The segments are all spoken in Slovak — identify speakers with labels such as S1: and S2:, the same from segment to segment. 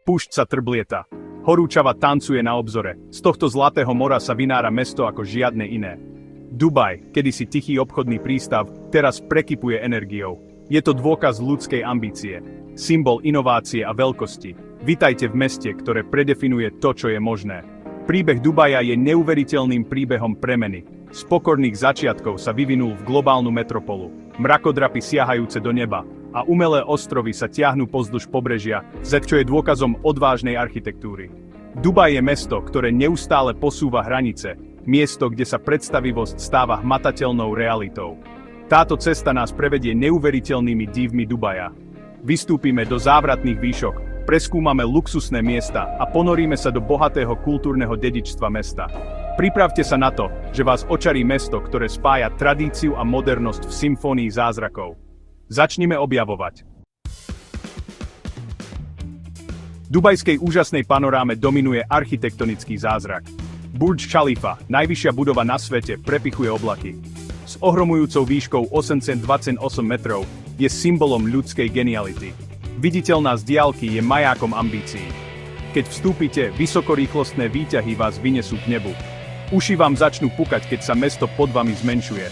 S1: Púšť sa trblieta. Horúčava tancuje na obzore. Z tohto zlatého mora sa vynára mesto ako žiadne iné. Dubaj, kedysi tichý obchodný prístav, teraz prekypuje energiou. Je to dôkaz ľudskej ambície. Symbol inovácie a veľkosti. Vitajte v meste, ktoré predefinuje to, čo je možné. Príbeh Dubaja je neuveriteľným príbehom premeny. Z pokorných začiatkov sa vyvinul v globálnu metropolu. Mrakodrapy siahajúce do neba a umelé ostrovy sa tiahnu pozdĺž pobrežia, čo je dôkazom odvážnej architektúry. Dubaj je mesto, ktoré neustále posúva hranice, miesto, kde sa predstavivosť stáva hmatateľnou realitou. Táto cesta nás prevedie neuveriteľnými divmi Dubaja. Vystúpime do závratných výšok, preskúmame luxusné miesta a ponoríme sa do bohatého kultúrneho dedičstva mesta. Pripravte sa na to, že vás očarí mesto, ktoré spája tradíciu a modernosť v symfónii zázrakov. Začnime objavovať. V dubajskej úžasnej panoráme dominuje architektonický zázrak. Burj Khalifa, najvyššia budova na svete, prepichuje oblaky. S ohromujúcou výškou 828 metrov je symbolom ľudskej geniality. Viditeľná z diaľky je majákom ambícií. Keď vstúpite, vysokorýchlostné výťahy vás vynesú k nebu. Uši vám začnú pukať, keď sa mesto pod vami zmenšuje.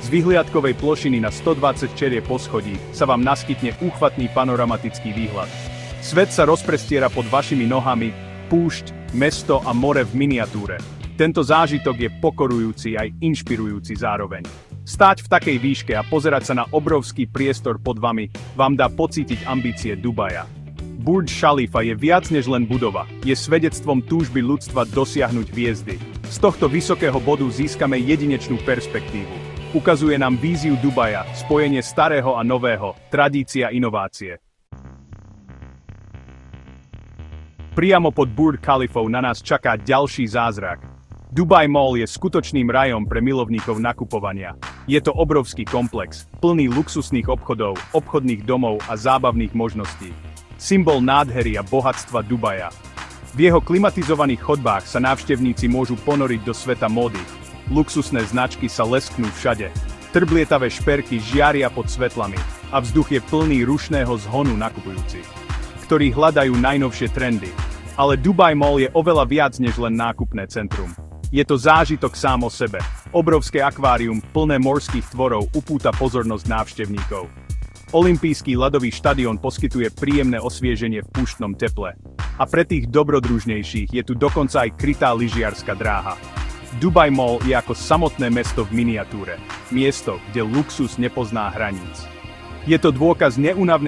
S1: Z vyhliadkovej plošiny na 120 čerie poschodí sa vám naskytne úchvatný panoramatický výhľad. Svet sa rozprestiera pod vašimi nohami, púšť, mesto a more v miniatúre. Tento zážitok je pokorujúci aj inšpirujúci zároveň. Stáť v takej výške a pozerať sa na obrovský priestor pod vami vám dá pocítiť ambície Dubaja. Burj Khalifa je viac než len budova, je svedectvom túžby ľudstva dosiahnuť hviezdy. Z tohto vysokého bodu získame jedinečnú perspektívu. Ukazuje nám víziu Dubaja, spojenie starého a nového, tradícia inovácie. Priamo pod Burj Khalifou na nás čaká ďalší zázrak. Dubai Mall je skutočným rajom pre milovníkov nakupovania. Je to obrovský komplex, plný luxusných obchodov, obchodných domov a zábavných možností. Symbol nádhery a bohatstva Dubaja. V jeho klimatizovaných chodbách sa návštevníci môžu ponoriť do sveta módy. Luxusné značky sa lesknú všade. Trblietavé šperky žiaria pod svetlami a vzduch je plný rušného zhonu nakupujúcich, ktorí hľadajú najnovšie trendy. Ale Dubai Mall je oveľa viac než len nákupné centrum. Je to zážitok sám o sebe. Obrovské akvárium plné morských tvorov upúta pozornosť návštevníkov. Olympijský ľadový štadión poskytuje príjemné osvieženie v púštnom teple. A pre tých dobrodružnejších je tu dokonca aj krytá lyžiarska dráha. Dubai Mall je ako samotné mesto v miniatúre. Miesto, kde luxus nepozná hraníc. Je to dôkaz neúnavnej